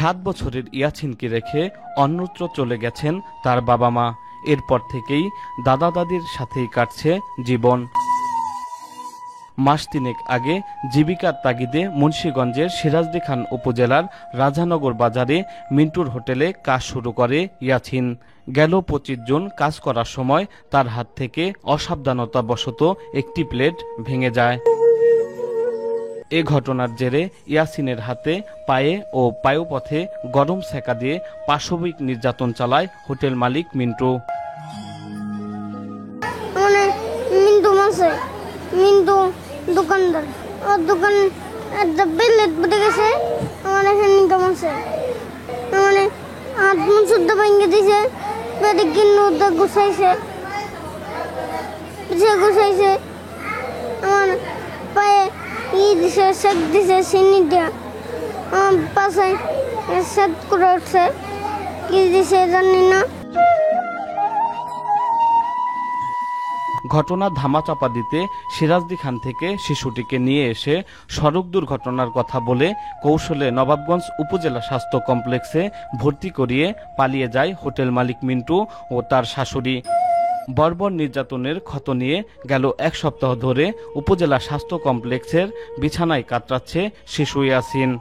7 বছরের ইয়াছিনকে রেখে অন্যত্র চলে গেছেন তার বাবা মা। এরপর থেকেই দাদা দাদির সাথেই কাটছে জীবন। মাস তিনেক আগে জীবিকার তাগিদে মুন্সিগঞ্জের সিরাজদি খান উপজেলার রাজানগর বাজারে মিন্টুর হোটেলে কাজ শুরু করে ইয়াছিন। গেল 25 জুন কাজ করার সময় তার হাত থেকে অসাবধানতাবশত একটি প্লেট ভেঙে যায়। এ ঘটনার জেরে ইয়াছিনের হাতে, পায়ে ও পায়ুপথে গরম সেকা দিয়ে পাশবিক নির্যাতন চালায় হোটেল মালিক মিন্টু। মিন্টু দোকানদার, ওর দোকান একটা প্লেট পড়ে গেছে, আমার এখানে ইনকাম আছে, মানে হাত মুখ শুদ্ধ ভেঙে দিছে, পেটে কিন্নুটা গুছাইছে, আমার পায়ে দিছে, সেক দিছে, চিনি দিয়া আমার পাশে সেট করে উঠছে, কি দিছে জানি না। ঘটনা ধামাচাপা দিতে সিরাজদি খান থেকে শিশুটিকে নিয়ে এসে সড়ক দুর্ঘটনার কথা বলে কৌশলে নবাবগঞ্জ উপজেলা স্বাস্থ্য কমপ্লেক্সে ভর্তি করিয়ে পালিয়ে যায় হোটেল মালিক মিন্টু ও তার শাশুড়ি। বর্বর নির্যাতনের ক্ষত নিয়ে গেল 1 সপ্তাহ ধরে উপজেলা স্বাস্থ্য কমপ্লেক্সের বিছানায় কাতরাচ্ছে শিশু ইয়াছিন।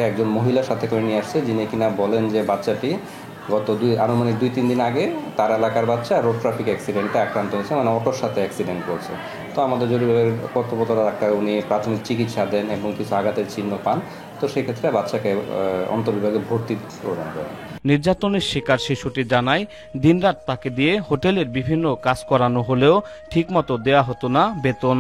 একজন মহিলার সাথে করে নিয়ে আসছে, যিনি কিনা বলেন যে বাচ্চাটি গত আনুমানিক 2-3 দিন আগে তার এলাকার বাচ্চা রোড ট্রাফিক অ্যাক্সিডেন্টে আক্রান্ত হয়েছে, মানে অটোর সাথে অ্যাক্সিডেন্ট করছে। তো আমাদের জরুরি কর্তব্যরত ডাক্তার উনি প্রাথমিক চিকিৎসা দেন এবং কিছু আঘাতের চিহ্ন পান। তো সেক্ষেত্রে বাচ্চাকে অন্তর্বিভাগে ভর্তি প্রদান করেন। নির্যাতনের শিকার শিশুটি জানায়, দিনরাত তাকে দিয়ে হোটেলের বিভিন্ন কাজ করানো হলেও ঠিকমতো দেয়া হতো না বেতন।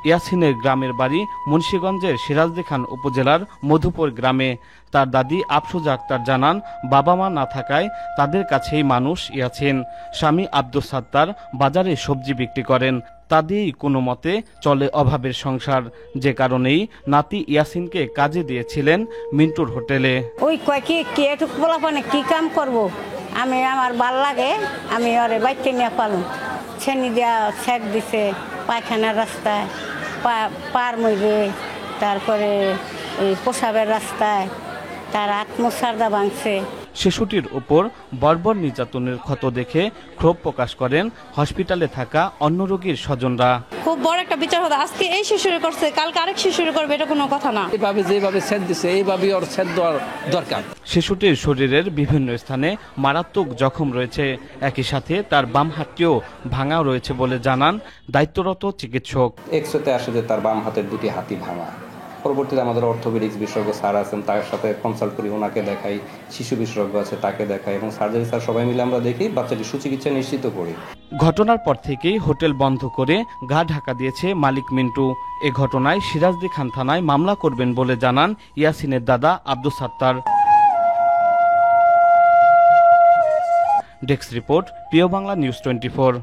ইয়াছিনের গ্রামের বাড়ি মুন্সিগঞ্জের সিরাজদি খান উপজেলার মধুপুর গ্রামে। তার দাদি আফরোজা আক্তার জানান, বাবা মা না থাকায় তাদের কাছেই মানুষ ইয়াছিন। স্বামী আব্দুস সাত্তার বাজারে সবজি বিক্রি করেন, তা দিয়েই কোনো মতে চলে অভাবের সংসার। যে কারণেই নাতি ইয়াছিনকে কাজে দিয়েছিলেন মিন্টুর হোটেলে। ওই কি এটুকু বলাপানে কি কাম করব, আমি আমার ভাল লাগে, আমি ওরে বাইতে নিয়ে পালু, ছেনি দেওয়া সেক দিছে পায়খানার রাস্তায়, পার মইবে, তারপরে ওই প্রসাবের রাস্তায় তার আত্মসারদা ভাঙছে। শিশুটির উপর বর্বর নির্যাতনের ক্ষত দেখে ক্ষোভ প্রকাশ করেন হসপিটালে থাকা অন্য রোগীর স্বজনরা। খুব বড় একটা বিচার হতো, আজকে এই শিশুর করছে, কালকে আরেক শিশুর করবে, এটা কোনো কথা না। এইভাবে যেভাবে সেদ দিছে এইভাবে ওর সেদ দেওয়ার দরকার। শিশুটির শরীরের বিভিন্ন স্থানে মারাত্মক জখম রয়েছে, একই সাথে তার বাম হাতটিও ভাঙা রয়েছে বলে জানান দায়িত্বরত চিকিৎসক। এক্সরেতে আসে যে তার বাম হাতের 2টি হাতই ভাঙা। পরবর্তীতে আমাদের অর্থোপেডিক্স বিশেষজ্ঞ স্যার আছেন, তার সাথে কনসাল্ট করি, ওনাকে দেখাই, শিশু বিশেষজ্ঞ আছে তাকে দেখাই এবং সার্জারি স্যার সবাই মিলে আমরা দেখি বাচ্চাটি সুচিকিৎসা নিশ্চিত করি। ঘটনার পর থেকেই হোটেল বন্ধ করে গা ঢাকা দিয়েছে মালিক মিন্টু। এ ঘটনায় সিরাজদি খান থানায় মামলা করবেন বলে জানান ইয়াছিনের দাদা আব্দুস সাত্তার। ডেস্ক রিপোর্ট, প্রিয় বাংলা নিউজ 24।